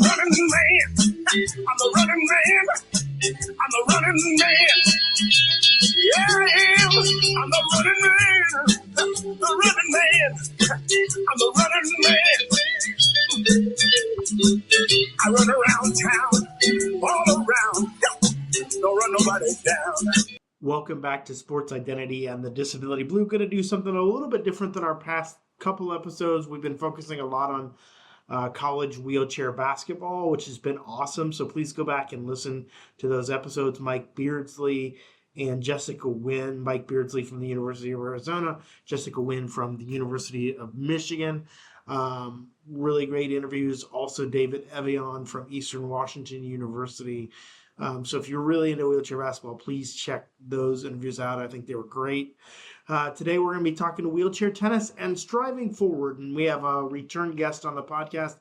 running man. I'm the running man. I'm the running man. Yeah, I am. I'm the running man. The running man. I'm the running man. I run around town, all around. Don't run nobody down. Welcome back to Sports Identity and the Disability Blue. Going to do something a little bit different than our past couple episodes. We've been focusing a lot on college wheelchair basketball, which has been awesome. So please go back and listen to those episodes. Mike Beardsley and Jessica Wynn. Mike Beardsley from the University of Arizona, Jessica Wynn from the University of Michigan. Really great interviews. Also David Evian from Eastern Washington University. So if you're really into wheelchair basketball, please check those interviews out. I think they were great. Today we're going to be talking to wheelchair tennis and striving forward. And we have a return guest on the podcast,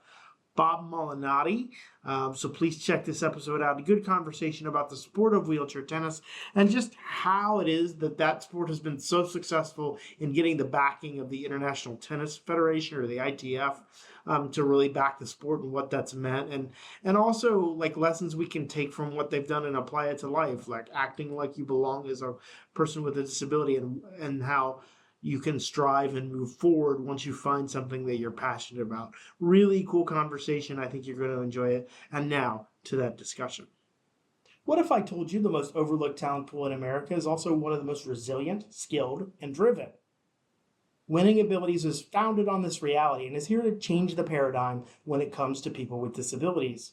Bob Molinatti. So please check this episode out. A good conversation about the sport of wheelchair tennis and just how it is that sport has been so successful in getting the backing of the International Tennis Federation, or the ITF, to really back the sport and what that's meant. And also like lessons we can take from what they've done and apply it to life, like acting like you belong as a person with a disability, and how you can strive and move forward once you find something that you're passionate about. Really cool conversation. I think you're going to enjoy it. And now to that discussion. What if I told you the most overlooked talent pool in America is also one of the most resilient, skilled, and driven? Winning Abilities is founded on this reality and is here to change the paradigm when it comes to people with disabilities.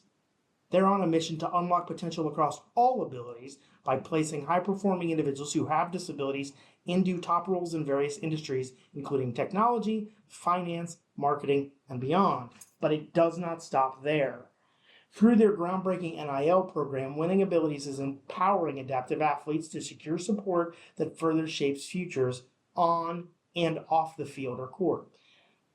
They're on a mission to unlock potential across all abilities by placing high-performing individuals who have disabilities into top roles in various industries, including technology, finance, marketing, and beyond. But it does not stop there. Through their groundbreaking NIL program, Winning Abilities is empowering adaptive athletes to secure support that further shapes futures on and off the field or court.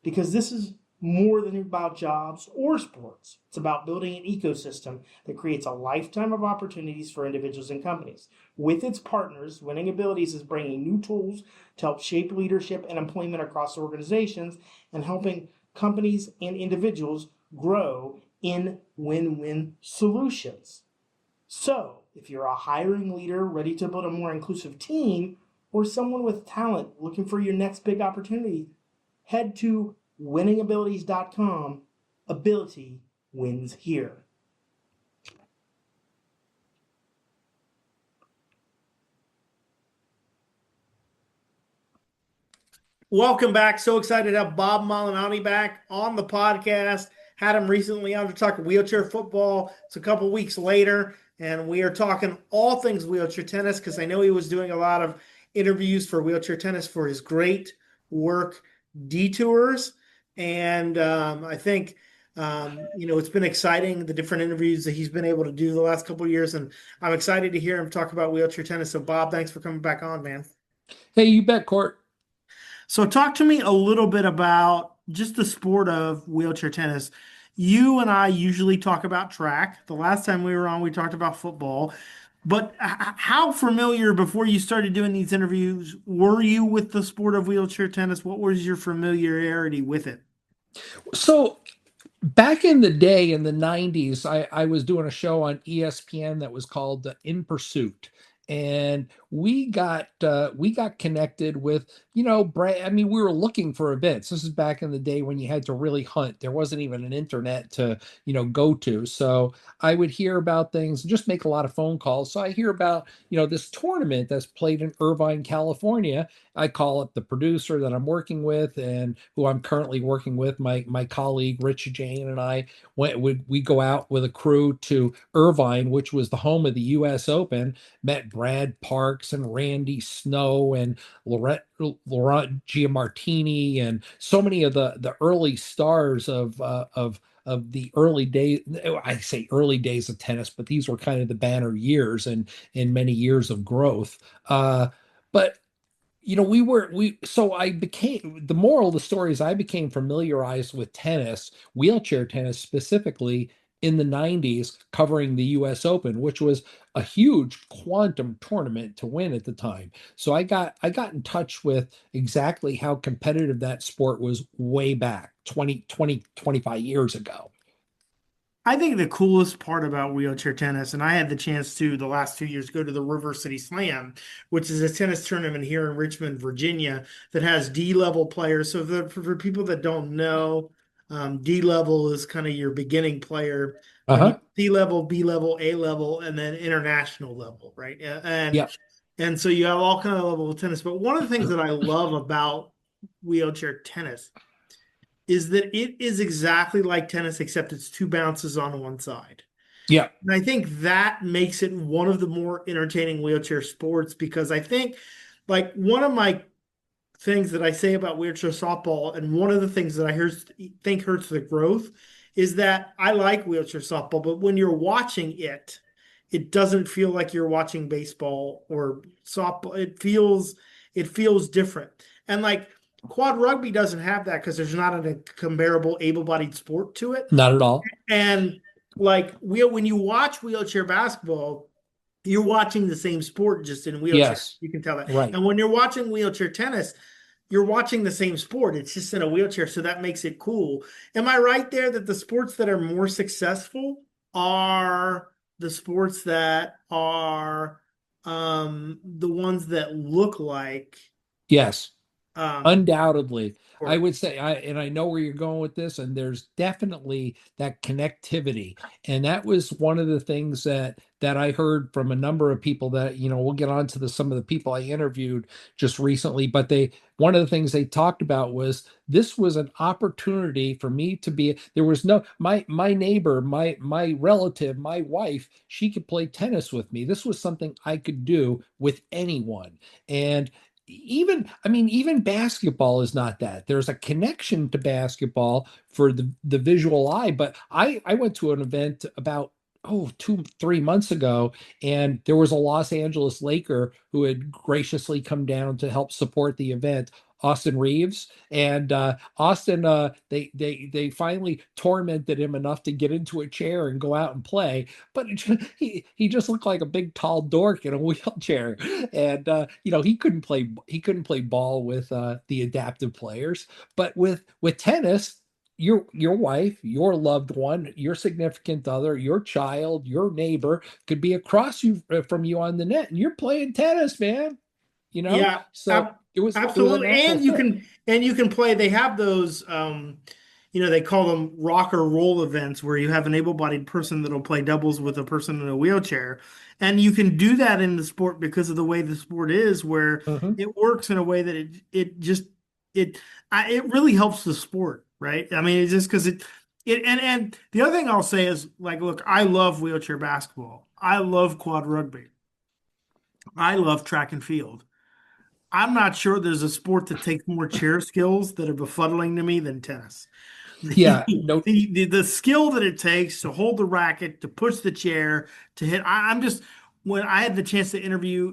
Because this is more than about jobs or sports. It's about building an ecosystem that creates a lifetime of opportunities for individuals and companies. With its partners, Winning Abilities is bringing new tools to help shape leadership and employment across organizations and helping companies and individuals grow in win-win solutions. So, if you're a hiring leader ready to build a more inclusive team, or someone with talent looking for your next big opportunity, head to winningabilities.com. Ability wins here. Welcome back. So excited to have Bob Molinatti back on the podcast. Had him recently on to talk wheelchair football. It's a couple weeks later, and we are talking all things wheelchair tennis because I know he was doing a lot of interviews for wheelchair tennis for his great work, Detours. And I think, it's been exciting, the different interviews that he's been able to do the last couple of years. And I'm excited to hear him talk about wheelchair tennis. So Bob, thanks for coming back on, man. Hey, you bet, Court. So talk to me a little bit about just the sport of wheelchair tennis. You and I usually talk about track. The last time we were on, we talked about football. But how familiar, before you started doing these interviews, were you with the sport of wheelchair tennis? What was your familiarity with it? So back in the day, in the 90s, I was doing a show on ESPN that was called In Pursuit. And we got connected with, Brad. I mean, we were looking for events. This is back in the day when you had to really hunt. There wasn't even an internet to, go to. So I would hear about things and just make a lot of phone calls. So I hear about, this tournament that's played in Irvine, California. I call up the producer that I'm working with and who I'm currently working with, my colleague, Rich Jane, and I we go out with a crew to Irvine, which was the home of the U.S. Open, met Brad Parks and Randy Snow and Laurent Giamartini and so many of the early stars of the early days. I say early days of tennis, but these were kind of the banner years and in many years of growth. But so I became, the moral of the story is I became familiarized with tennis, wheelchair tennis specifically, in the 90s, covering the US Open, which was a huge quantum tournament to win at the time. So I got in touch with exactly how competitive that sport was way back 25 years ago. I think the coolest part about wheelchair tennis, and I had the chance to the last 2 years go to the River City Slam, which is a tennis tournament here in Richmond, Virginia, that has D-level players. So for people that don't know, D-level is kind of your beginning player. Then you Uh-huh. C-level, B-level, A-level, and then international level, right? Yeah. And so you have all kind of level of tennis. But one of the things that I love about wheelchair tennis is that it is exactly like tennis, except it's two bounces on one side. Yeah. And I think that makes it one of the more entertaining wheelchair sports because I think, like, one of my things that I say about wheelchair softball, and one of the things that think hurts the growth is that I like wheelchair softball, but when you're watching it, it doesn't feel like you're watching baseball or softball. It feels different. And like quad rugby doesn't have that because there's not a comparable able-bodied sport to it. Not at all. And like when you watch wheelchair basketball, you're watching the same sport just in wheelchair. Yes. You can tell that. Right. And when you're watching wheelchair tennis, you're watching the same sport. It's just in a wheelchair, so that makes it cool. Am I right there that the sports that are more successful are the sports that are the ones that look like Yes. um Undoubtedly, I sport? would say, and I know where you're going with this, and there's definitely that connectivity, and that was one of the things that I heard from a number of people that, we'll get on to some of the people I interviewed just recently, but one of the things they talked about was this was an opportunity for me to be. There was no my neighbor, my relative, my wife, she could play tennis with me. This was something I could do with anyone, and even basketball is not that. There's a connection to basketball for the visual eye, but I went to an event about 2-3 months ago, and there was a Los Angeles Laker who had graciously come down to help support the event, Austin Reeves. And Austin, they finally tormented him enough to get into a chair and go out and play, but he just looked like a big tall dork in a wheelchair. And he couldn't play ball with the adaptive players. But with tennis, your wife, your loved one, your significant other, your child, your neighbor could be across from you on the net, and you're playing tennis, man. Yeah, So it was a absolutely. natural fit. And you can play. They have those they call them rock or roll events where you have an able-bodied person that'll play doubles with a person in a wheelchair. And you can do that in the sport because of the way the sport is, where Mhm. it works in a way that it it really helps the sport, right? I mean, it's just because and the other thing I'll say is, like, look, I love wheelchair basketball. I love quad rugby. I love track and field. I'm not sure there's a sport that takes more chair skills that are befuddling to me than tennis. Yeah, The, no. the skill that it takes to hold the racket, to push the chair, to hit. I'm just when I had the chance to interview,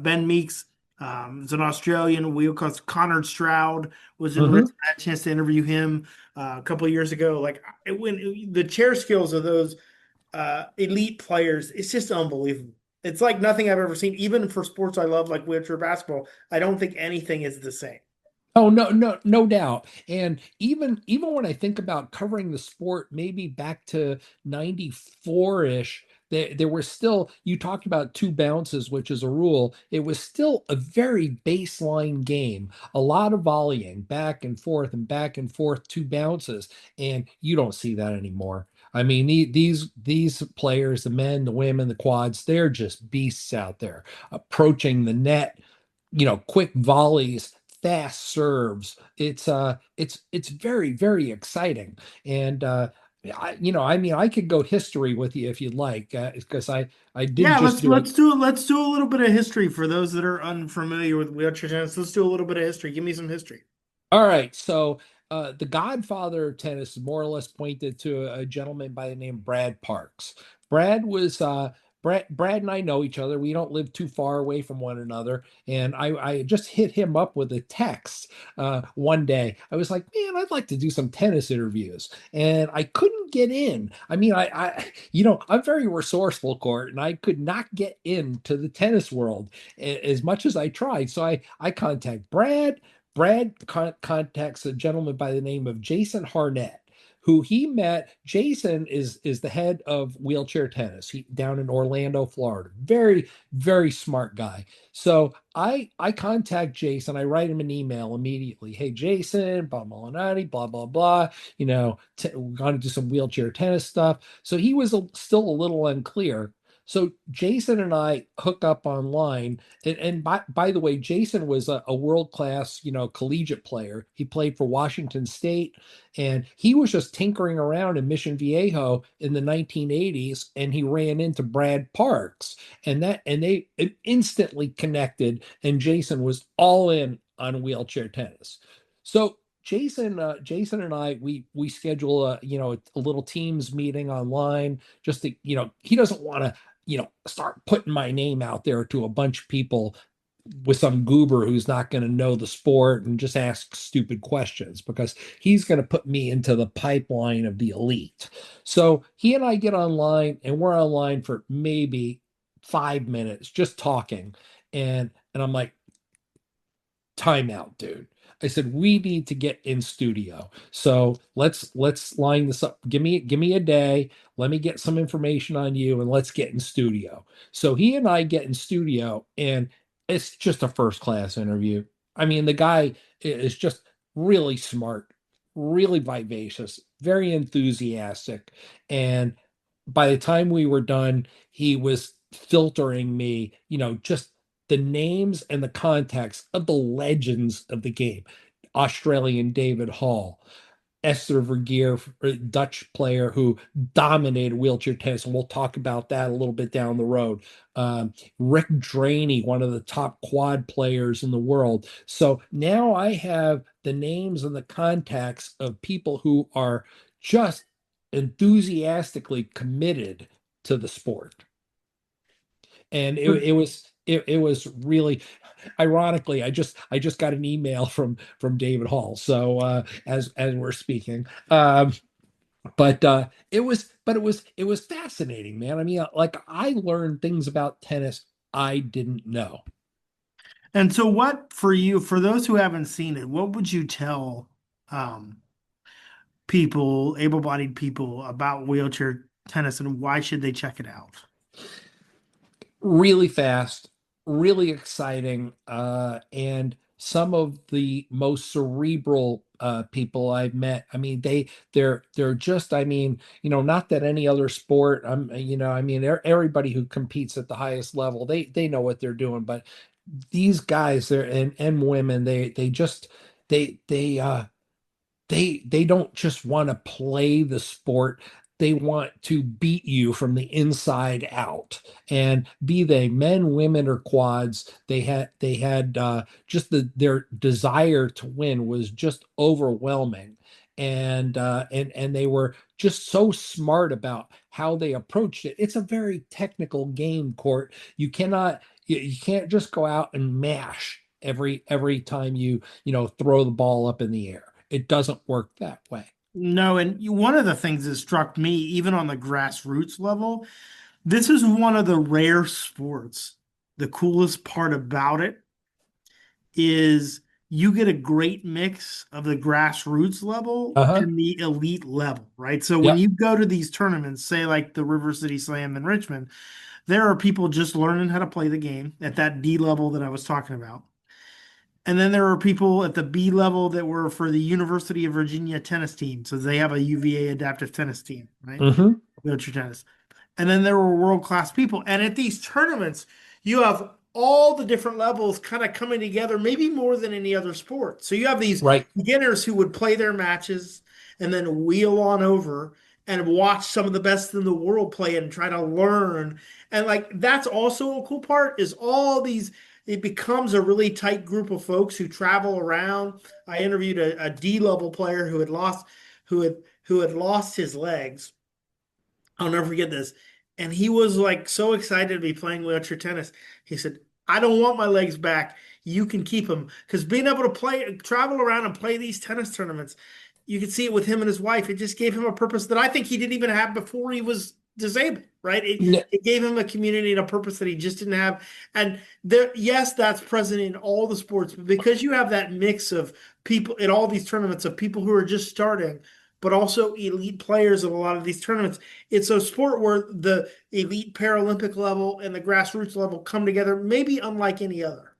Ben Meeks, is an Australian wheel coach. Connor Stroud was in Mhm. Richmond. I had a chance to interview him a couple of years ago. Like the chair skills of those elite players, it's just unbelievable. It's like nothing I've ever seen, even for sports I love, like wheelchair basketball. I don't think anything is the same. Oh, no, no, no doubt. And even when I think about covering the sport, maybe back to 94-ish, there were still, you talked about two bounces, which is a rule. It was still a very baseline game, a lot of volleying and back and forth, two bounces, and you don't see that anymore. I mean, these players, the men, the women, the quads, they're just beasts out there approaching the net, quick volleys, fast serves. It's very, very exciting. And I mean, I could go history with you if you'd like, because I did Yeah, just do it. let's do a little bit of history for those that are unfamiliar with wheelchair tennis. Let's do a little bit of history. Give me some history. All right, so the godfather of tennis is more or less pointed to a gentleman by the name of Brad Parks. Brad was Brad and I know each other. We don't live too far away from one another, and I just hit him up with a text one day. I was like, man, I'd like to do some tennis interviews, and I couldn't get in. I mean, I'm very resourceful, Court, and I could not get into the tennis world as much as I tried. So I contact Brad. Brad contacts a gentleman by the name of Jason Harnett, who he met. Jason is the head of wheelchair tennis. He down in Orlando, Florida. Very, very smart guy. So I contact Jason. I write him an email immediately. Hey, Jason, Bob Molinatti, blah blah blah. We're going to do some wheelchair tennis stuff. So he was still a little unclear. So Jason and I hook up online, and by the way, Jason was a world class, collegiate player. He played for Washington State, and he was just tinkering around in Mission Viejo in the 1980s, and he ran into Brad Parks, and they instantly connected, and Jason was all in on wheelchair tennis. So Jason and I, we schedule a little Teams meeting online, just to, he doesn't want to, start putting my name out there to a bunch of people with some goober who's not going to know the sport and just ask stupid questions, because he's going to put me into the pipeline of the elite. So he and I get online, and we're online for maybe 5 minutes just talking. And I'm like, time out, dude. I said, we need to get in studio. So let's line this up. Give me a day. Let me get some information on you, and let's get in studio. So he and I get in studio, and it's just a first class interview. I mean, the guy is just really smart, really vivacious, very enthusiastic. And by the time we were done, he was filtering me, just the names and the context of the legends of the game. Australian David Hall, Esther Vergeer, Dutch player who dominated wheelchair tennis, and we'll talk about that a little bit down the road. Rick Draney, one of the top quad players in the world. So now I have the names and the contacts of people who are just enthusiastically committed to the sport. And it was really, ironically, I just got an email from David Hall. So as we're speaking, but it was fascinating, man. I mean, like, I learned things about tennis I didn't know. And so, what for you, for those who haven't seen it, what would you tell um, people, able-bodied people, about wheelchair tennis, and why should they check it out? Really fast, really exciting, and some of the most cerebral people I've met. I mean, they're just, I mean, not that any other sport. I mean, everybody who competes at the highest level, they know what they're doing. But these guys, they're and women, they just they they don't just want to play the sport. They want to beat you from the inside out. And be they men, women, or quads, they had just their desire to win was just overwhelming. And they were just so smart about how they approached it. It's a very technical game, Court. You can't just go out and mash every time you throw the ball up in the air. It doesn't work that way. No, and one of the things that struck me, even on the grassroots level, this is one of the rare sports. The coolest part about it is you get a great mix of the grassroots level Uh-huh. and the elite level, right? So when Yep. you go to these tournaments, say like the River City Slam in Richmond, there are people just learning how to play the game at that D level that I was talking about. And then there are people at the B level that were for the University of Virginia tennis team. So they have a UVA adaptive tennis team, right? Hmm. Wheelchair tennis. And then there were world-class people. And at these tournaments, you have all the different levels kind of coming together, maybe more than any other sport. So you have these Right. beginners who would play their matches and then wheel on over and watch some of the best in the world play and try to learn. And like that's also a cool part is all these it becomes a really tight group of folks who travel around. I interviewed a D level player who had lost his legs. I'll never forget this. And he was like so excited to be playing wheelchair tennis. He said, I don't want my legs back. You can keep them. Because being able to travel around and play these tennis tournaments, you can see it with him and his wife. It just gave him a purpose that I think he didn't even have before he was disabled, right? It, N- it gave him a community and a purpose that he just didn't have. And there, yes, that's present in all the sports, but because you have that mix of people in all these tournaments of people who are just starting, but also elite players at a lot of these tournaments. It's a sport where the elite Paralympic level and the grassroots level come together, maybe unlike any other.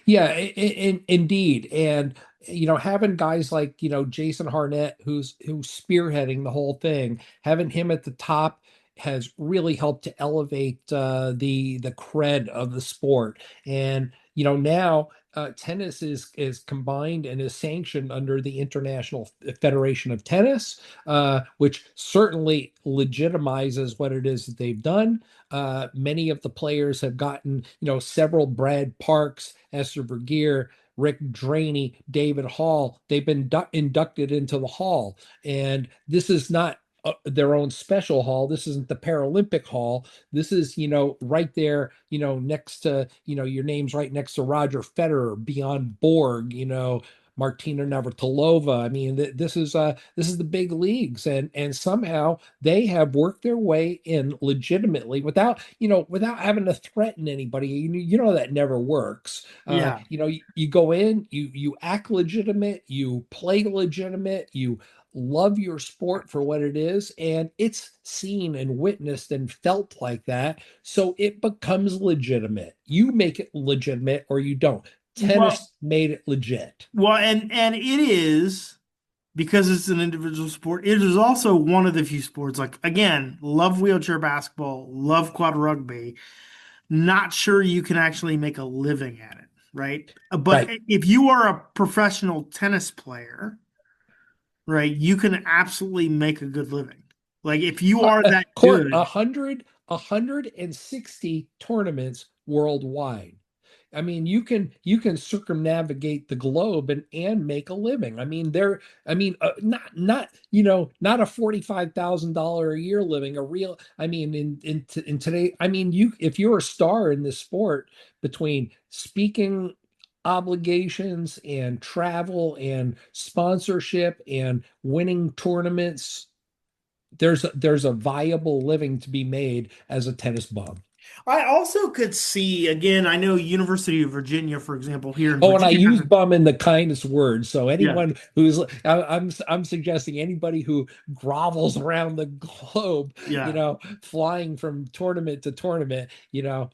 Yeah, indeed. And having guys like, Jason Harnett, who's spearheading the whole thing, having him at the top has really helped to elevate the cred of the sport. And now tennis is combined and is sanctioned under the International Federation of Tennis, which certainly legitimizes what it is that they've done. Many of the players have gotten, several Brad Parks, Esther Bergier, Rick Draney, David Hall. They've been inducted into the hall. And this is not their own special hall. This isn't the Paralympic hall. This is, right there, next to, your name's right next to Roger Federer, Bjorn Borg, Martina Navratilova. I mean, this is the big leagues, and somehow they have worked their way in legitimately without having to threaten anybody. That never works. Yeah. You go in, you act legitimate, you play legitimate, you love your sport for what it is, and it's seen and witnessed and felt like that, so it becomes legitimate. You make it legitimate or you don't. Well, Tennis made it legit. and it is because it's an individual sport. It is also one of the few sports, like again, love wheelchair basketball, love quad rugby. Not sure you can actually make a living at it, right? But Right. if you are a professional tennis player, right, you can absolutely make a good living. Like if you are that Court good, 160 tournaments worldwide. I mean, you can circumnavigate the globe and make a living. I mean, not a $45,000 a year living, a real. I mean, in today, I mean, if you're a star in this sport, between speaking obligations and travel and sponsorship and winning tournaments, there's a viable living to be made as a tennis bum. I also could see again. I know University of Virginia, for example, here in Oh, and I Virginia has use a bum in the kindest word. So yeah, anyone who's I'm suggesting anybody who grovels around the globe, yeah. flying from tournament to tournament,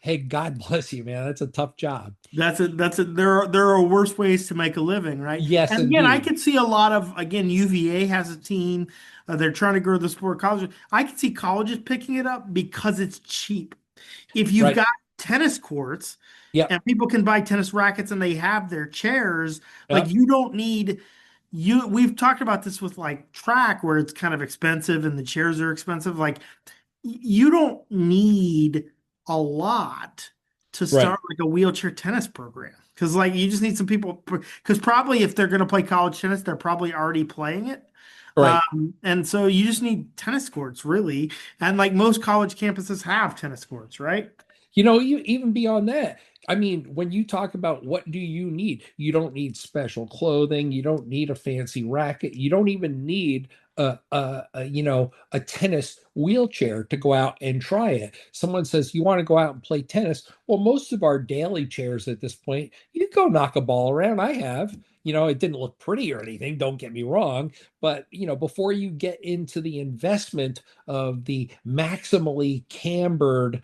hey, God bless you, man. That's a tough job. That's it. There are worse ways to make a living, right? Yes, And again, I indeed. could see a lot of again UVA has a team. They're trying to grow the sport. College. I could see colleges picking it up because it's cheap. If you've Right. got tennis courts Yep. and people can buy tennis rackets and they have their chairs, like Yep. you don't need you. We've talked about this with like track where it's kind of expensive and the chairs are expensive. Like you don't need a lot to Right. start like a wheelchair tennis program because like you just need some people because probably if they're going to play college tennis they're probably already playing it Right. and so you just need tennis courts really and like most college campuses have tennis courts, right? You even beyond that, I mean, when you talk about what do you don't need special clothing, you don't need a fancy racket, you don't even need a tennis wheelchair to go out and try it. Someone says you want to go out and play tennis. Well, most of our daily chairs at this point, you go knock a ball around. I have. It didn't look pretty or anything, don't get me wrong, but before you get into the investment of the maximally cambered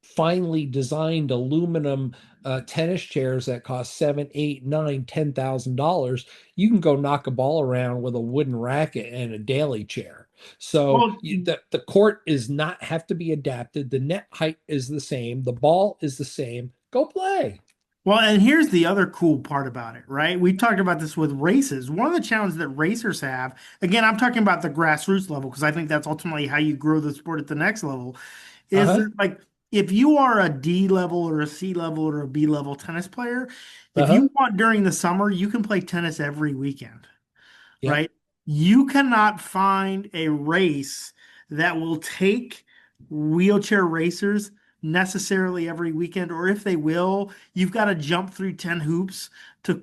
finely designed aluminum tennis chairs that cost seven, eight, nine, $10,000, you can go knock a ball around with a wooden racket and a daily chair. So Well, the court is not have to be adapted. The net height is the same. The ball is the same. Go play. well, and here's the other cool part about it, right? We talked about this with races. One of the challenges that racers have, again, I'm talking about the grassroots level because I think that's ultimately how you grow the sport at the next level, is Uh-huh. that like if you are a D level or a C level or a B level tennis player, if Uh-huh. you want during the summer, you can play tennis every weekend, Yep. right? You cannot find a race that will take wheelchair racers necessarily every weekend, or if they will, you've got to jump through 10 hoops to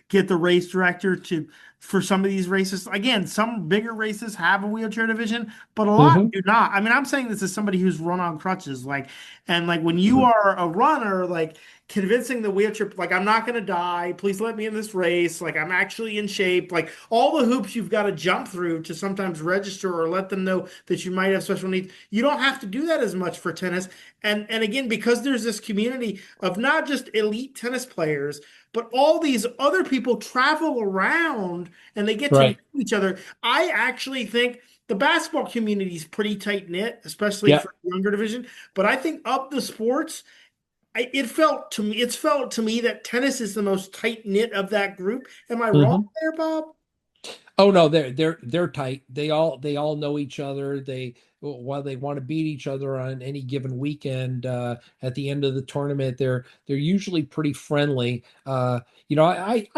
get the race director to for some of these races. Again, some bigger races have a wheelchair division, but a lot Hmm. do not. I mean, I'm saying this as somebody who's run on crutches, like, and like when you are a runner, like convincing the wheelchair, like, I'm not going to die. Please let me in this race. Like, I'm actually in shape. Like, all the hoops you've got to jump through to sometimes register or let them know that you might have special needs. You don't have to do that as much for tennis. And again, because there's this community of not just elite tennis players, but all these other people travel around and they get to know Right. each other. I actually think the basketball community is pretty tight knit, especially Yeah. for the younger division. But I think of the sports, it's felt to me that tennis is the most tight knit of that group. Am I wrong Mhm. there, Bob? Oh no, they're tight. They all know each other. They while they want to beat each other on any given weekend, at the end of the tournament, they're usually pretty friendly. I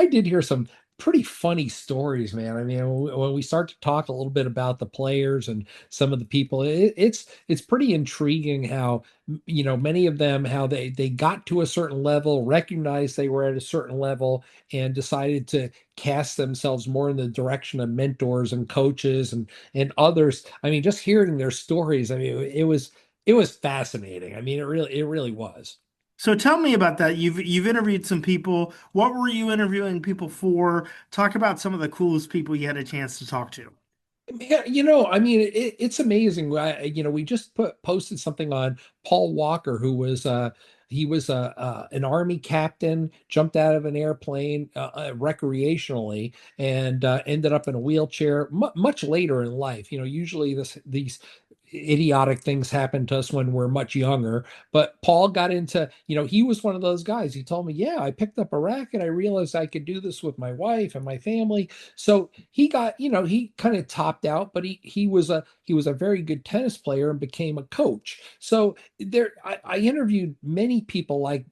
did hear some pretty funny stories, man. I mean, when we start to talk a little bit about the players and some of the people, it's pretty intriguing how many of them how they got to a certain level, recognized they were at a certain level, and decided to cast themselves more in the direction of mentors and coaches and others. I mean, just hearing their stories, I mean, it was fascinating. I mean, it really was. So tell me about that. You've interviewed some people. What were you interviewing people for? Talk about some of the coolest people you had a chance to talk to. Yeah, I mean, it's amazing. We just posted something on Paul Walker, who was he was an army captain, jumped out of an airplane recreationally, and ended up in a wheelchair much later in life. Usually these idiotic things happen to us when we're much younger. But Paul got into, he was one of those guys. He told me, yeah, I picked up a racket. I realized I could do this with my wife and my family. So he got, he kind of topped out, but he was a very good tennis player and became a coach. So I interviewed many people like,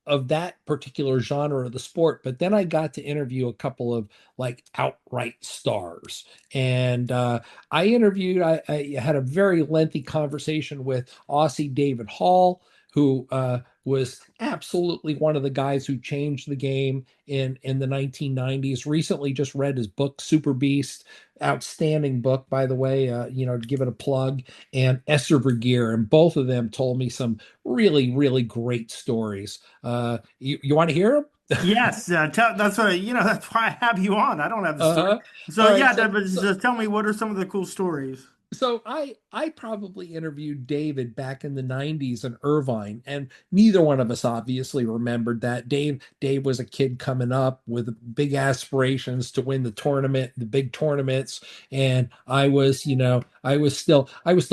of that particular genre of the sport, but then I got to interview a couple of like outright stars. And I had a very lengthy conversation with Aussie David Hall, who was absolutely one of the guys who changed the game in the 1990s. Recently, just read his book Super Beast, outstanding book, by the way. To give it a plug, and Esther Vergeer, and both of them told me some really, really great stories. You want to hear them? Yes, that's what that's why I have you on. I don't have the story. Uh-huh. So All right, yeah, so but so just tell me what are some of the cool stories? So I probably interviewed David back in the 90s in Irvine, and neither one of us obviously remembered that. Dave was a kid coming up with big aspirations to win the tournament, the big tournaments, and I was still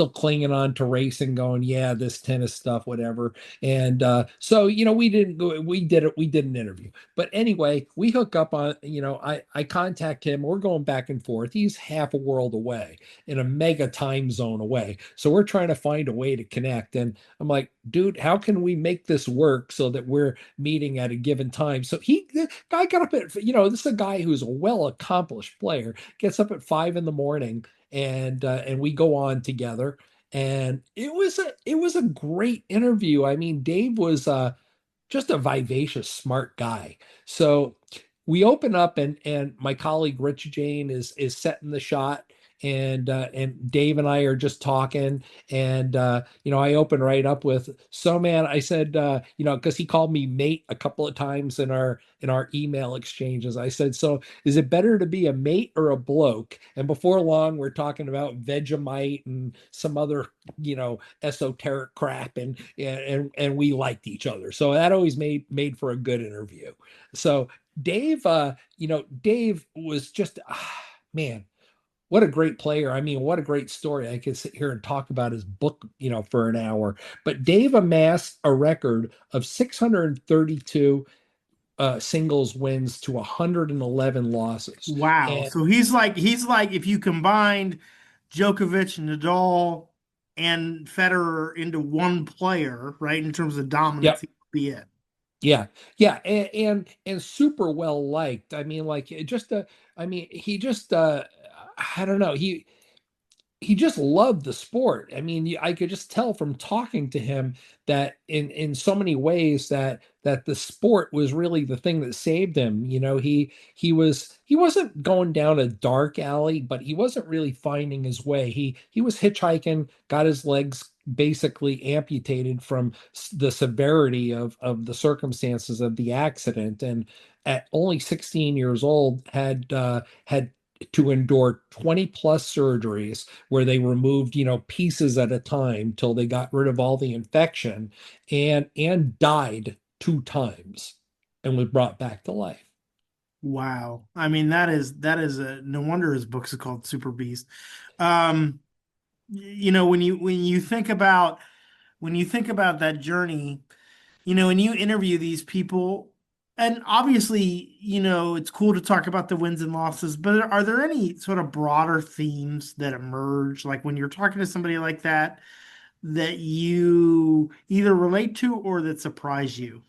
clinging on to racing, going, yeah, this tennis stuff, whatever. And so we didn't go, we did an interview. But anyway, we hook up on, I contact him, we're going back and forth. He's half a world away in a mega time zone away. So we're trying to find a way to connect. And I'm like, dude, how can we make this work so that we're meeting at a given time? So the guy got up at, this is a guy who's a well accomplished player, gets up at 5 in the morning, and we go on together. And it was a great interview. I mean, Dave was just a vivacious, smart guy. So we open up, and my colleague Rich Jane is setting the shot, and Dave and I are just talking, and I open right up with, so man, I said, because he called me mate a couple of times in our email exchanges. I said, so is it better to be a mate or a bloke? And before long, we're talking about Vegemite and some other esoteric crap, and we liked each other. So that always made for a good interview. So Dave was just man, what a great player. I mean, what a great story. I could sit here and talk about his book, for an hour. But Dave amassed a record of 632 singles wins to 111 losses. Wow. And So he's like if you combined Djokovic, Nadal, and Federer into one player, right? In terms of dominance, yep, he would be it. yeah, yeah, and super well liked. I mean, like I mean, he just I don't know. He just loved the sport. I mean, I could just tell from talking to him that in so many ways that the sport was really the thing that saved him. He wasn't going down a dark alley, but he wasn't really finding his way. He was hitchhiking, got his legs basically amputated from the severity of the circumstances of the accident, and at only 16 years old had to endure 20 plus surgeries where they removed, pieces at a time till they got rid of all the infection, and died 2 times and was brought back to life. Wow. I mean, that is a no wonder his books are called Super Beast. Um, when you think about that journey, when you interview these people, and obviously, it's cool to talk about the wins and losses, but are there any sort of broader themes that emerge, like when you're talking to somebody like that, that you either relate to or that surprise you?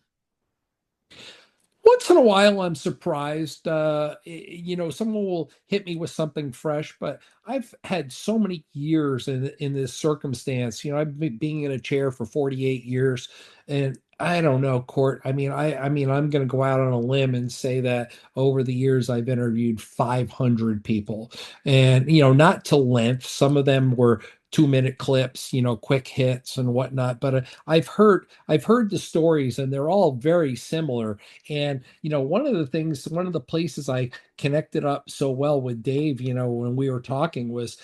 Once in a while, I'm surprised. Someone will hit me with something fresh, but I've had so many years in this circumstance. I've been being in a chair for 48 years, and I don't know, Court. I mean, I'm going to go out on a limb and say that over the years, I've interviewed 500 people, and not to length. Some of them were 2-minute clips, quick hits and whatnot. But I've heard the stories, and they're all very similar. And one of the places I connected up so well with Dave, when we were talking, was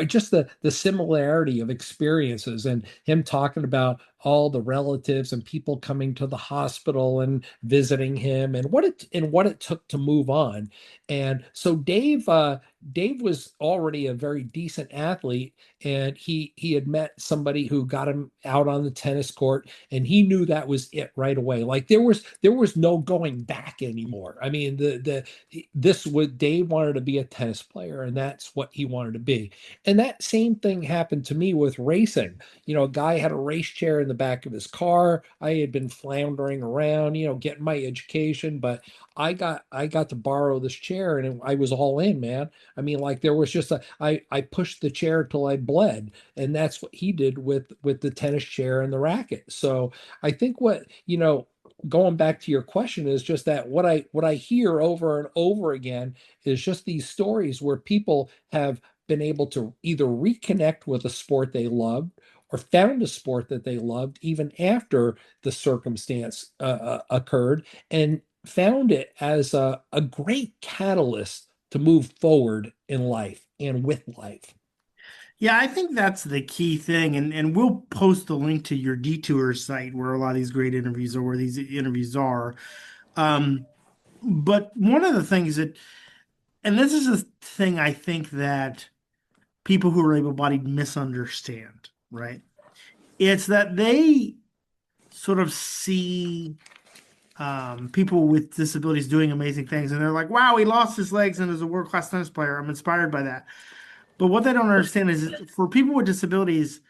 just the similarity of experiences, and him talking about all the relatives and people coming to the hospital and visiting him, and what it took to move on. And so Dave was already a very decent athlete, and he had met somebody who got him out on the tennis court, and he knew that was it right away. Like there was no going back anymore. I mean, this was Dave wanted to be a tennis player, and that's what he wanted to be. And that same thing happened to me with racing. A guy had a race chair in the back of his car. I had been floundering around, getting my education, but I got to borrow this chair, and I was all in, man. I mean, like there was just I pushed the chair till I bled, and that's what he did with the tennis chair and the racket. So I think going back to your question, is just that what I hear over and over again is just these stories where people have been able to either reconnect with a sport they loved, or found a sport that they loved even after the circumstance occurred, and found it as a great catalyst to move forward in life and with life. Yeah, I think that's the key thing, and we'll post the link to your Detour site where a lot of these great interviews are, where these interviews are. Um, but one of the things that, and this is a thing I think that people who are able-bodied misunderstand, right? It's that they sort of see people with disabilities doing amazing things, and they're like, "Wow, he lost his legs and is a world-class tennis player. I'm inspired by that." But what they don't understand is for people with disabilities,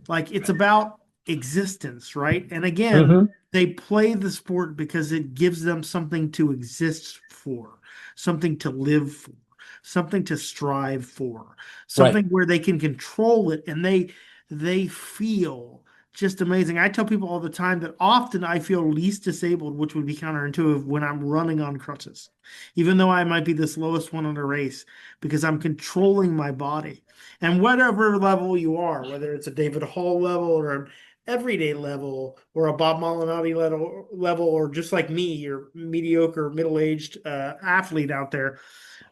like it's about existence, right? And again, Hmm. they play the sport because it gives them something to exist for, something to live for, something to strive for, Right. something where they can control it, and they feel just amazing. I tell people all the time that often I feel least disabled, which would be counterintuitive, when I'm running on crutches, even though I might be the slowest one in a race, because I'm controlling my body. And whatever level you are, whether it's a David Hall level or an everyday level or a Bob Molinatti level, or just like me, you're mediocre, middle-aged athlete out there,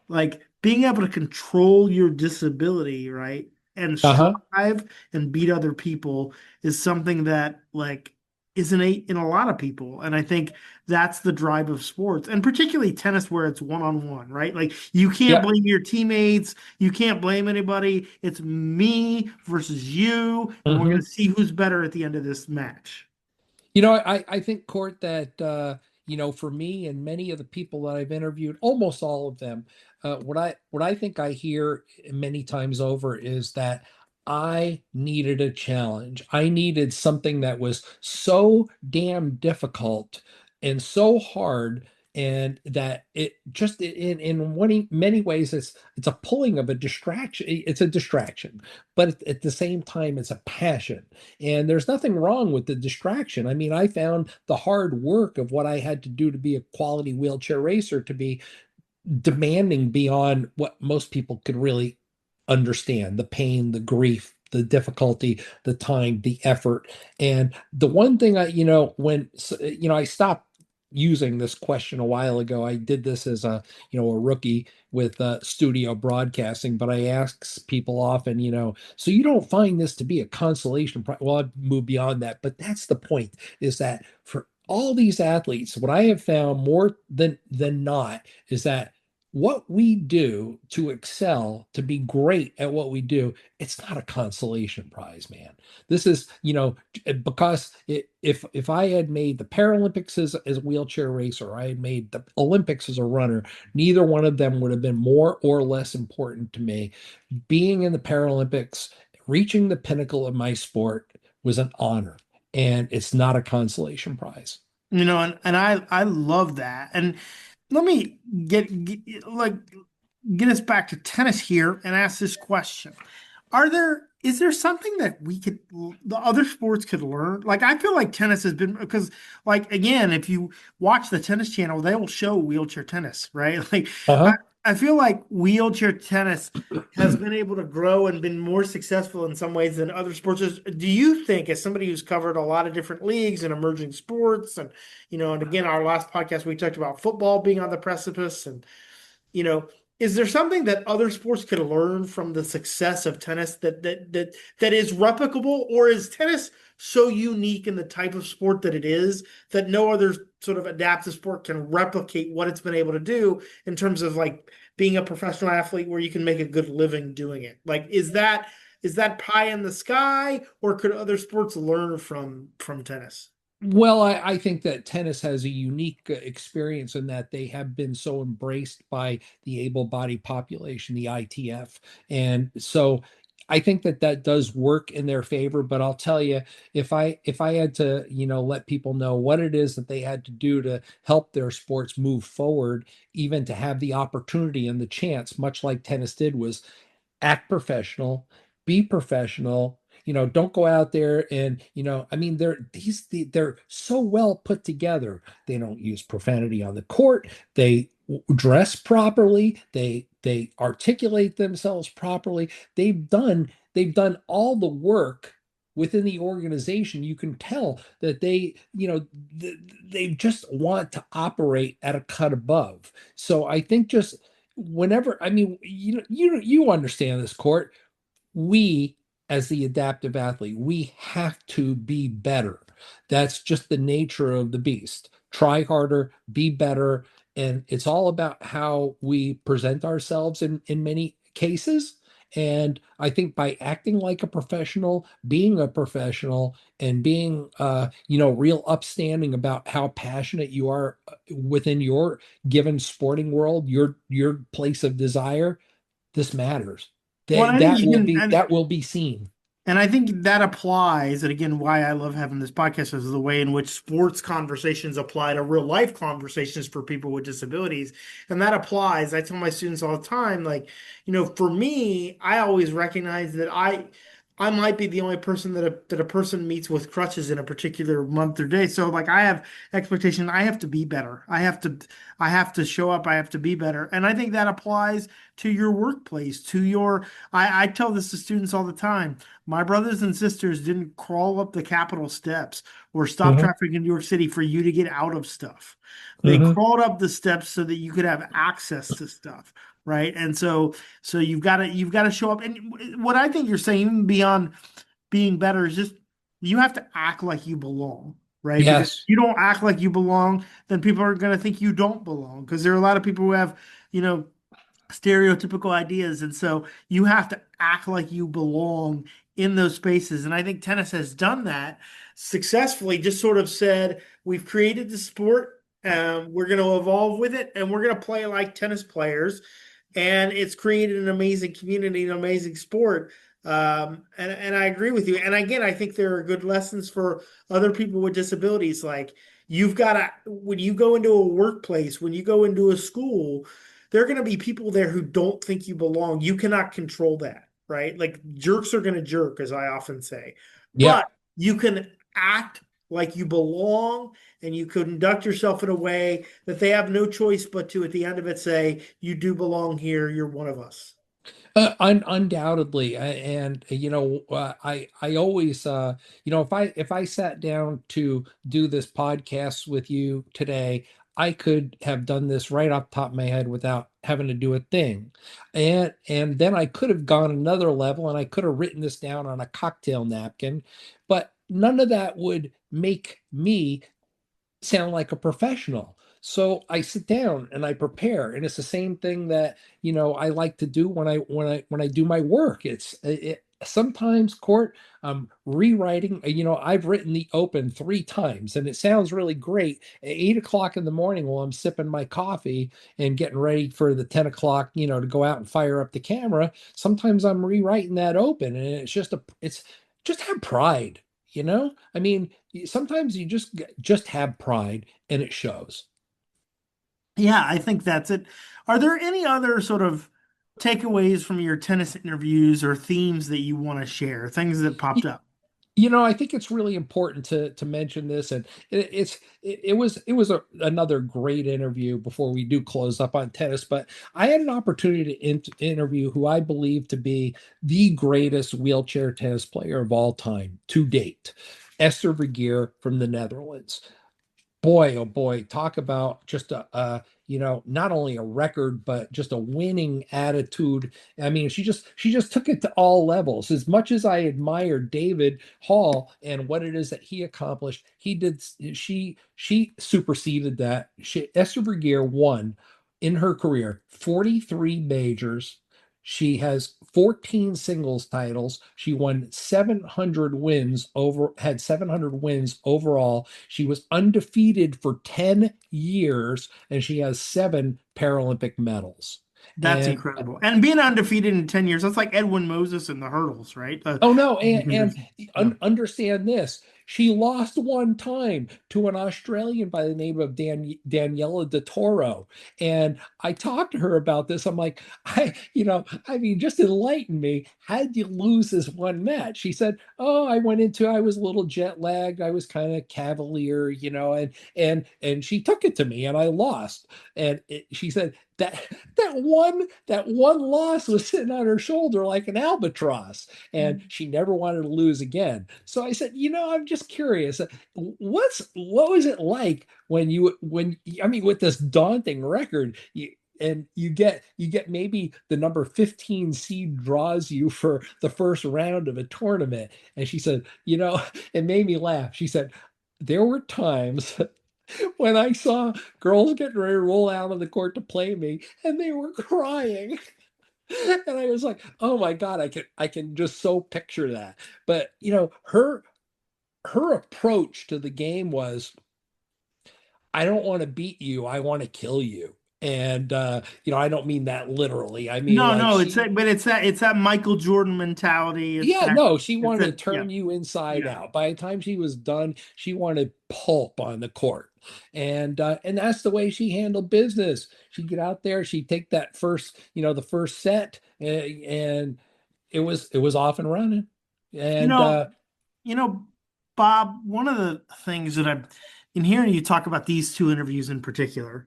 like being able to control your disability, right? And Uh-huh. strive and beat other people is something that like is innate in a lot of people. And I think that's the drive of sports, and particularly tennis where it's one-on-one, right? Like you can't Yeah. blame your teammates, you can't blame anybody. It's me versus you, and we're gonna Hmm. see who's better at the end of this match. I think, Court, that for me and many of the people that I've interviewed, almost all of them, what I think I hear many times over is that I needed a challenge. I needed something that was so damn difficult and so hard, and that it just in many ways it's a pulling of a distraction. It's a distraction, but at the same time it's a passion. And there's nothing wrong with the distraction. I mean, I found the hard work of what I had to do to be a quality wheelchair racer to be demanding beyond what most people could really understand, the pain, the grief, the difficulty, the time, the effort. And the one thing I stopped using this question a while ago. I did this as a rookie with studio broadcasting, but I ask people often, so you don't find this to be a consolation prize? Well, I've moved beyond that, but that's the point, is that for all these athletes, what I have found more than not is that what we do to excel, to be great at what we do, it's not a consolation prize, man. This is, because if I had made the Paralympics as a wheelchair racer, or I had made the Olympics as a runner, neither one of them would have been more or less important to me. Being in the Paralympics, reaching the pinnacle of my sport was an honor, and it's not a consolation prize. And I love that. And let me like get us back to tennis here and ask this question. Is there something that the other sports could learn? Like, I feel like tennis has been, because, like, again, if you watch the tennis channel, they will show wheelchair tennis, right? Like, I, Uh-huh. I feel like wheelchair tennis has been able to grow and been more successful in some ways than other sports. Do you think, as somebody who's covered a lot of different leagues and emerging sports, and, and again, our last podcast, we talked about football being on the precipice, and, you know, is there something that other sports could learn from the success of tennis that is replicable, or is tennis so unique in the type of sport that it is that no other sort of adaptive sport can replicate what it's been able to do in terms of, like, being a professional athlete where you can make a good living doing it? Like, is that pie in the sky, or could other sports learn from tennis? Well, I think that tennis has a unique experience in that they have been so embraced by the able-bodied population, the ITF. And so I think that that does work in their favor. But I'll tell you, if I had to, let people know what it is that they had to do to help their sports move forward, even to have the opportunity and the chance, much like tennis did, was act professional, be professional. Don't go out there and, I mean, they're so well put together. They don't use profanity on the court. They dress properly. They articulate themselves properly. They've done all the work within the organization. You can tell that they just want to operate at a cut above. So I think just whenever, I mean, you understand this, Court. We, as the adaptive athlete, we have to be better. That's just the nature of the beast. Try harder, be better. And it's all about how we present ourselves in many cases. And I think by acting like a professional, being a professional, and being real upstanding about how passionate you are within your given sporting world, your place of desire, this matters. Well, That I think that you will can, be that will be seen. and I think that applies, and again, why I love having this podcast is the way in which sports conversations apply to real life conversations for people with disabilities. And that applies. I tell my students all the time, like, for me, I always recognize that I might be the only person that a person meets with crutches in a particular month or day. So, like, I have expectation. I have to be better. I have to show up. I have to be better. And I think that applies to your workplace, to your, I tell this to students all the time. My brothers and sisters didn't crawl up the Capitol steps or stop Mhm, traffic in New York City for you to get out of stuff. They mhm. crawled up the steps so that you could have access to stuff, right? And so you've got to show up. And what I think you're saying, even beyond being better, is just you have to act like you belong, right? Because if Yes. you don't act like you belong, then people are going to think you don't belong. Because there are a lot of people who have, you know, stereotypical ideas. And so you have to act like you belong in those spaces. And I think tennis has done that successfully, just sort of said, we've created the sport, we're going to evolve with it, and we're going to play like tennis players. And it's created an amazing community, an amazing sport. And I agree with you. And again, I think there are good lessons for other people with disabilities. Like, you've got to, when you go into a workplace, when you go into a school, there are going to be people there who don't think you belong. You cannot control that, right? Like, jerks are going to jerk, as I often say. But Yep. you can act like you belong, and you conduct yourself in a way that they have no choice but to, at the end of it, say, you do belong here. You're one of us. Undoubtedly, and I always if I sat down to do this podcast with you today, I could have done this right off the top of my head without having to do a thing, and then I could have gone another level and I could have written this down on a cocktail napkin, but none of that would make me sound like a professional. So I sit down and I prepare, and it's the same thing that I like to do when I do my work. Sometimes court rewriting. I've written the open 3 times, and it sounds really great at 8 o'clock in the morning while I'm sipping my coffee and getting ready for the 10 o'clock, to go out and fire up the camera. Sometimes I'm rewriting that open, and it's just have pride. I mean, sometimes you just have pride and it shows. Yeah, I think that's it. Are there any other sort of takeaways from your tennis interviews or themes that you want to share? Things that popped up? I think it's really important to mention this, and it was another great interview before we do close up on tennis. But I had an opportunity to interview who I believe to be the greatest wheelchair tennis player of all time to date, Esther Vergeer from the Netherlands. Boy, oh boy, talk about just not only a record but just a winning attitude. I mean, she just took it to all levels. As much as I admired David Hall and what it is that he accomplished, he did she superseded that. Esther Vergeer won in her career 43 majors. She has 14 singles titles. She won 700 wins had 700 wins overall. She was undefeated for 10 years, and she has 7 Paralympic medals. That's And incredible. And being undefeated in 10 years, that's like Edwin Moses in the hurdles, right? oh no, and Yeah. understand this. She lost one time to an Australian by the name of Daniela De Toro. And I talked to her about this. I'm like, I mean, just enlighten me. How'd you lose this one match? She said, oh, I was a little jet lagged. I was kind of cavalier, and she took it to me and I lost. And she said that one loss was sitting on her shoulder like an albatross, and she never wanted to lose again. So I said, I'm just curious, what was it like when I mean, with this daunting record, and you get maybe the number 15 seed draws you for the first round of a tournament. And she said, it made me laugh. She said, there were times when I saw girls getting ready to roll out of the court to play me, and they were crying. And I was like, oh my God, I can just so picture that. But her approach to the game was, I don't want to beat you, I want to kill you. And I don't mean that literally. I mean, No, like, no, it's that Michael Jordan mentality. It's yeah, that no, she it's wanted to that yeah, turn you inside yeah. out. By the time she was done, she wanted pulp on the court. And that's the way she handled business. She'd get out there, she'd take that the first set, and it was off and running. You And know, you know, Bob, one of the things that I'm in hearing you talk about these two interviews in particular,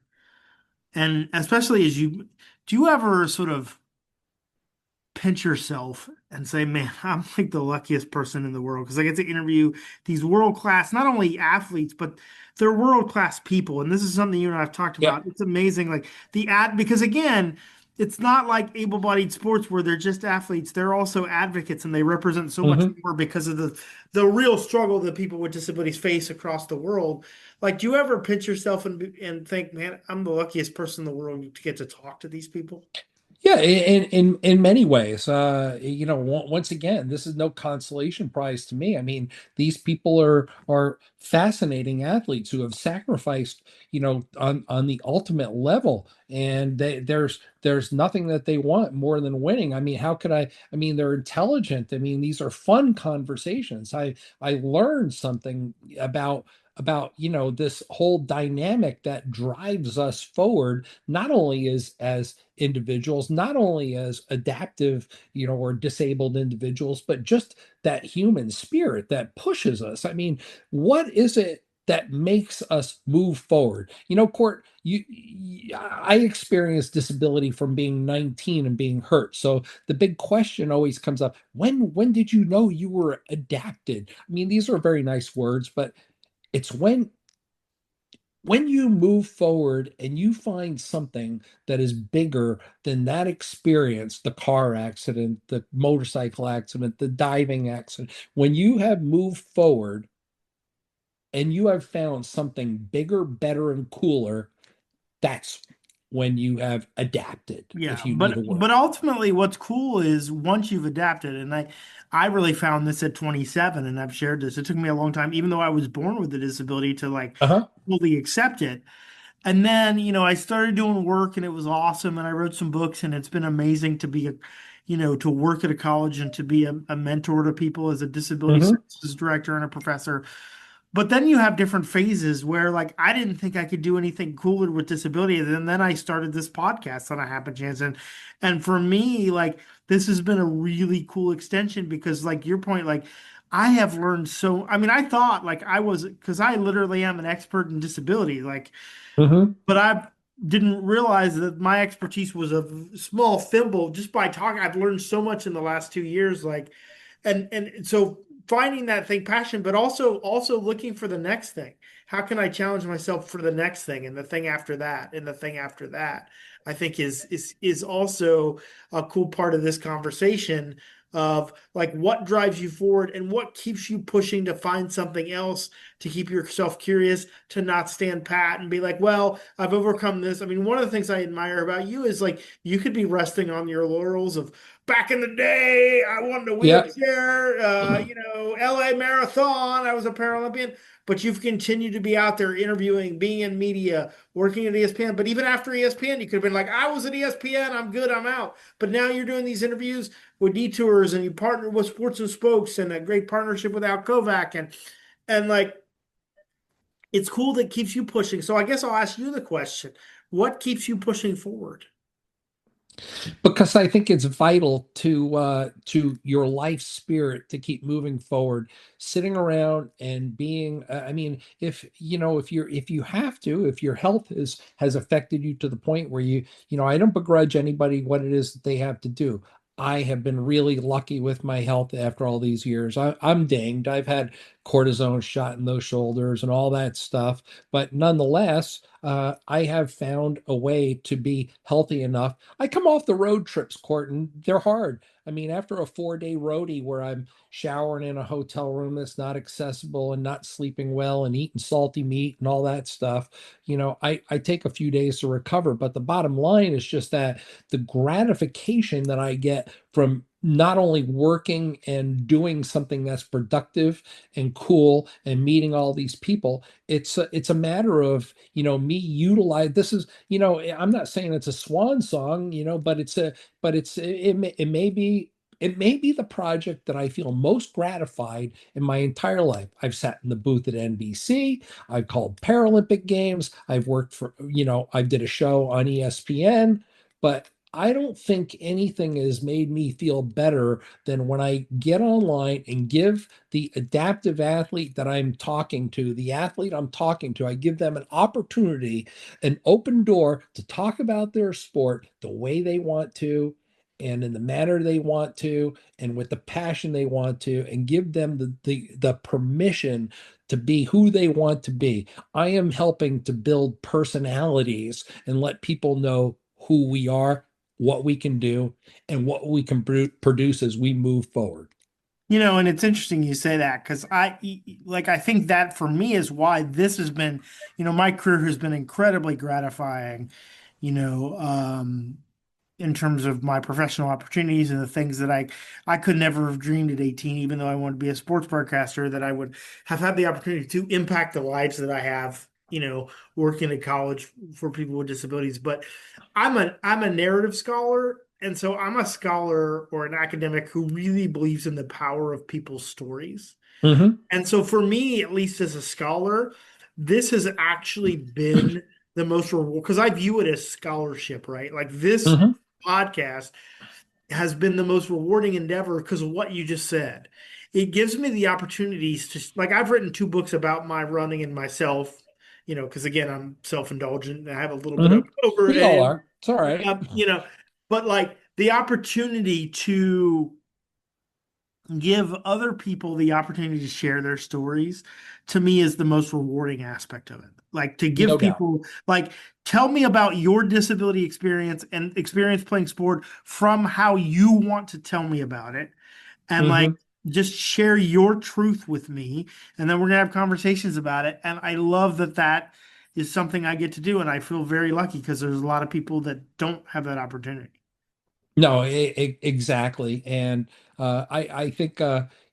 and especially do you ever sort of pinch yourself and say, man, I'm like the luckiest person in the world because I get to interview these world class, not only athletes, but they're world class people. And this is something you and I have talked yep. about. It's amazing. Like because again, it's not like able bodied sports where they're just athletes. They're also advocates and they represent so much Mhm. more because of the real struggle that people with disabilities face across the world. Like, do you ever pinch yourself and think, man, I'm the luckiest person in the world to get to talk to these people? Yeah, in many ways, once again, this is no consolation prize to me. I mean, these people are fascinating athletes who have sacrificed, on the ultimate level, and there's nothing that they want more than winning. I mean, how could I? I mean, they're intelligent. I mean, these are fun conversations. I learned something about this whole dynamic that drives us forward, not only as individuals, not only as adaptive, or disabled individuals, but just that human spirit that pushes us. I mean, what is it that makes us move forward. Court, I experienced disability from being 19 and being hurt. So the big question always comes up, when did you know you were adapted? I mean, these are very nice words, but it's when you move forward and you find something that is bigger than that experience, the car accident, the motorcycle accident, the diving accident, when you have moved forward and you have found something bigger, better, and cooler, that's when you have adapted, Yeah, if you need a word. but ultimately what's cool is once you've adapted, and I really found this at 27, and I've shared this. It took me a long time, even though I was born with a disability, to like Uh-huh. fully accept it. And then, I started doing work and it was awesome. And I wrote some books and it's been amazing to be to work at a college and to be a mentor to people as a disability Hmm. services director and a professor. But then you have different phases where like I didn't think I could do anything cooler with disability. And then I started this podcast on a happen chance. And for me, like this has been a really cool extension because like your point, like I have learned so I mean, I thought like I was because I literally am an expert in disability. Like Hmm. but I didn't realize that my expertise was a small thimble. Just by talking, I've learned so much in the last 2 years. Like, and so finding that thing passion, but also looking for the next thing. How can I challenge myself for the next thing and the thing after that and the thing after that? I think is also a cool part of this conversation of like what drives you forward and what keeps you pushing to find something else to keep yourself curious, to not stand pat and be like, well, I've overcome this. I mean, one of the things I admire about you is like you could be resting on your laurels of back in the day, I won the Yeah. wheelchair, LA marathon, I was a Paralympian, but you've continued to be out there interviewing, being in media, working at ESPN. But even after ESPN, you could have been like, I was at ESPN, I'm good, I'm out. But now you're doing these interviews with Detours and you partner with Sports and Spokes and a great partnership with Al Kovac and like it's cool that keeps you pushing. So I guess I'll ask you the question. What keeps you pushing forward? Because I think it's vital to your life spirit to keep moving forward. Sitting around and being, I mean, if you have to, if your health has affected you to the point where I don't begrudge anybody what it is that they have to do. I have been really lucky with my health after all these years. I'm dinged. I've had cortisone shot in those shoulders and all that stuff, but nonetheless, I have found a way to be healthy enough. I come off the road trips, Court, and they're hard. I mean, after a 4-day roadie where I'm showering in a hotel room that's not accessible and not sleeping well and eating salty meat and all that stuff, I take a few days to recover. But the bottom line is just that the gratification that I get from not only working and doing something that's productive and cool and meeting all these people, it's a matter of me utilize this is I'm not saying it's a swan song, but it may be the project that I feel most gratified in my entire life. I've sat in the booth at NBC. I've called Paralympic games. I've worked for, I did a show on ESPN, but I don't think anything has made me feel better than when I get online and give the adaptive athlete that I'm talking to, the athlete I'm talking to, I give them an opportunity, an open door to talk about their sport the way they want to and in the manner they want to and with the passion they want to and give them the permission to be who they want to be. I am helping to build personalities and let people know who we are, what we can do, and what we can produce as we move forward. And it's interesting you say that because I think that for me is why this has been, my career has been incredibly gratifying, you know, um, in terms of my professional opportunities and the things that I could never have dreamed at 18, even though I wanted to be a sports broadcaster, that I would have had the opportunity to impact the lives that I have, working at college for people with disabilities. But I'm a narrative scholar, and so I'm a scholar or an academic who really believes in the power of people's stories. Hmm. And so for me, at least as a scholar, this has actually been the most reward because I view it as scholarship, right? Like this Hmm. podcast has been the most rewarding endeavor because of what you just said. it gives me the opportunities to, like, I've written 2 books about my running and myself, because again, I'm self-indulgent and I have a little bit Hmm. of We all overhead, are. It's all right. you know, but like the opportunity to give other people the opportunity to share their stories to me is the most rewarding aspect of it. Like to give No doubt. people, like, tell me about your disability experience and experience playing sport from how you want to tell me about it, and like Hmm. just share your truth with me, and then we're gonna have conversations about it. And I love that that is something I get to do, and I feel very lucky because there's a lot of people that don't have that opportunity. No, exactly. And I think,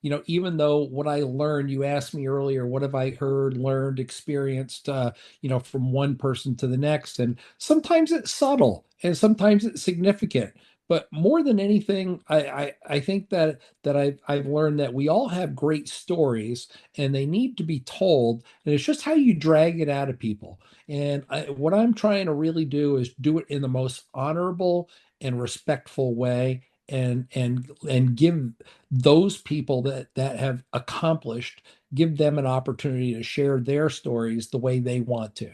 even though what I learned, you asked me earlier, what have I heard, learned, experienced, from one person to the next. And sometimes it's subtle and sometimes it's significant. But more than anything, I think that I've learned that we all have great stories and they need to be told. And it's just how you drag it out of people. And what I'm trying to really do is do it in the most honorable and respectful way, and give those people that have accomplished, give them an opportunity to share their stories the way they want to.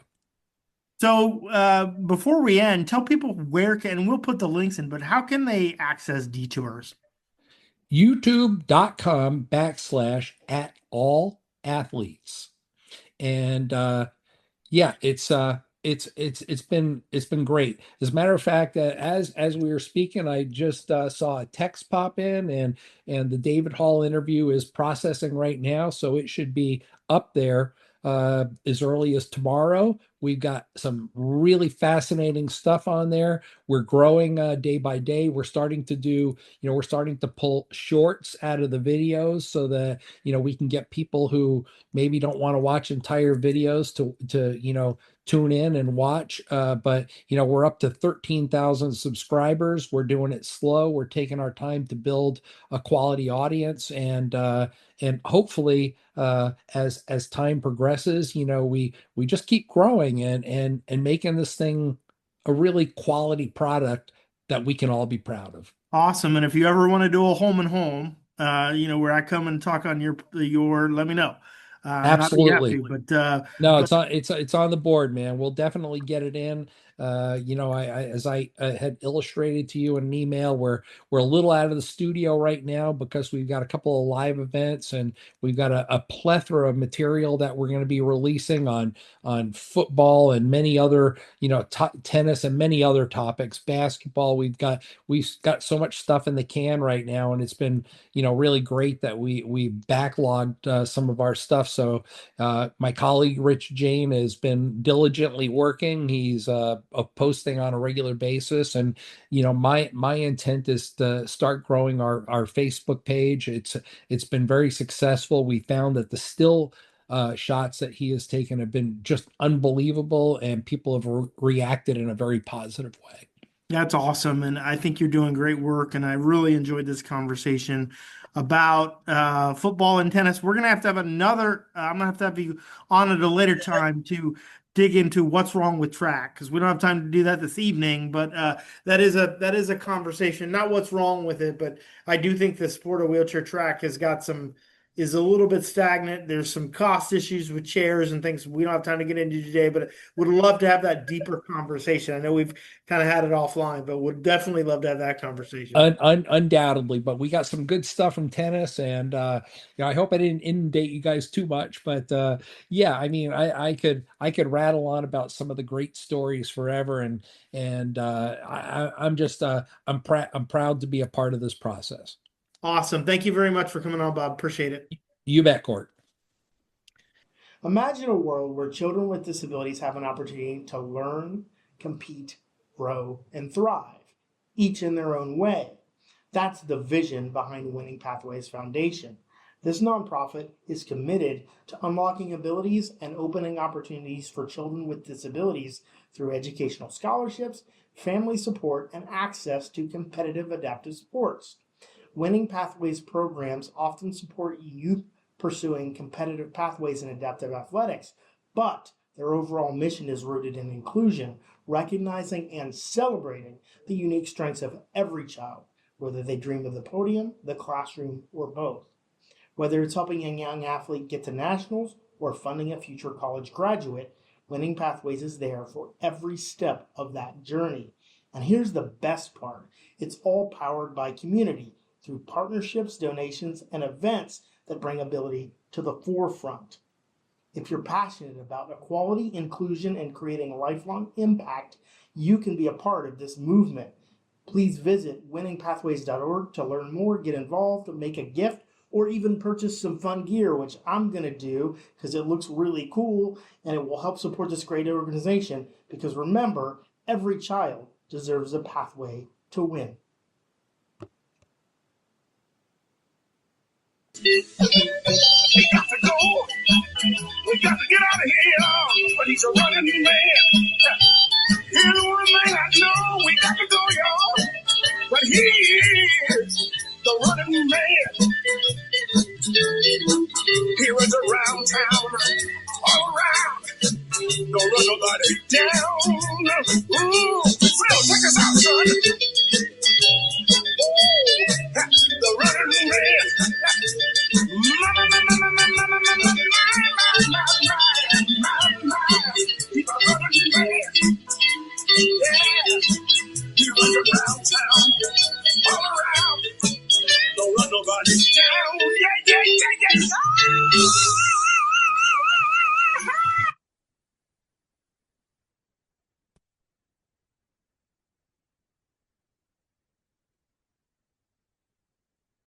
So before we end, tell people where can, and we'll put the links in, but how can they access Detours? YouTube.com/at all athletes. And yeah, it's been great. As a matter of fact, as we were speaking, I just saw a text pop in, and the David Hall interview is processing right now, so it should be up there as early as tomorrow. We've got some really fascinating stuff on there. We're growing day by day. We're starting to pull shorts out of the videos so that we can get people who maybe don't want to watch entire videos to tune in and watch. But we're up to 13,000 subscribers. We're doing it slow. We're taking our time to build a quality audience, and hopefully, as time progresses, we just keep growing and making this thing a really quality product that we can all be proud of. Awesome. And if you ever want to do a home and home, where I come and talk on your, let me know. Not that you have Absolutely. to, No, but it's on the board, man. We'll definitely get it in. As I had illustrated to you in an email, we're a little out of the studio right now because we've got a couple of live events, and we've got a plethora of material that we're going to be releasing on football and many other, tennis and many other topics. Basketball, we've got so much stuff in the can right now, and it's been really great that we backlogged some of our stuff. So my colleague Rich Jane has been diligently working. He's posting on a regular basis, and my intent is to start growing our Facebook page. It's been very successful. We found that the still shots that he has taken have been just unbelievable, and people have reacted in a very positive way. that's awesome. And I think you're doing great work. And I really enjoyed this conversation about football and tennis. We're going to have another, I'm going to have you on at a later time to dig into what's wrong with track, because we don't have time to do that this evening. But that is a conversation, not what's wrong with it, but I do think the sport of wheelchair track is a little bit stagnant. There's some cost issues with chairs and things we don't have time to get into today, but would love to have that deeper conversation. I know we've kind of had it offline, but would definitely love to have that conversation. Undoubtedly, but we got some good stuff from tennis, and I hope I didn't inundate you guys too much, but yeah, I mean, I could rattle on about some of the great stories forever, and I'm just I'm proud to be a part of this process. Awesome. Thank you very much for coming on, Bob. Appreciate it. You bet, Court. Imagine a world where children with disabilities have an opportunity to learn, compete, grow, and thrive, each in their own way. That's the vision behind Winning Pathways Foundation. This nonprofit is committed to unlocking abilities and opening opportunities for children with disabilities through educational scholarships, family support, and access to competitive adaptive sports. Winning Pathways programs often support youth pursuing competitive pathways in adaptive athletics, but their overall mission is rooted in inclusion, recognizing and celebrating the unique strengths of every child, whether they dream of the podium, the classroom, or both. Whether it's helping a young athlete get to nationals or funding a future college graduate, Winning Pathways is there for every step of that journey. And here's the best part, it's all powered by community through partnerships, donations, and events that bring ability to the forefront. If you're passionate about equality, inclusion, and creating lifelong impact, you can be a part of this movement. Please visit winningpathways.org to learn more, get involved, make a gift, or even purchase some fun gear, which I'm going to do because it looks really cool and it will help support this great organization. Because remember, every child deserves a pathway to win. We got to go. We got to get out of here. But he's a running man. Here's one thing I know. We got to go, y'all. But he is the running man. He runs around town, all around. Don't run nobody down. Ooh, Phil, check us out, son. The running man. He's a running man. Yeah, he runs around town, all around. Don't run nobody down. Yeah.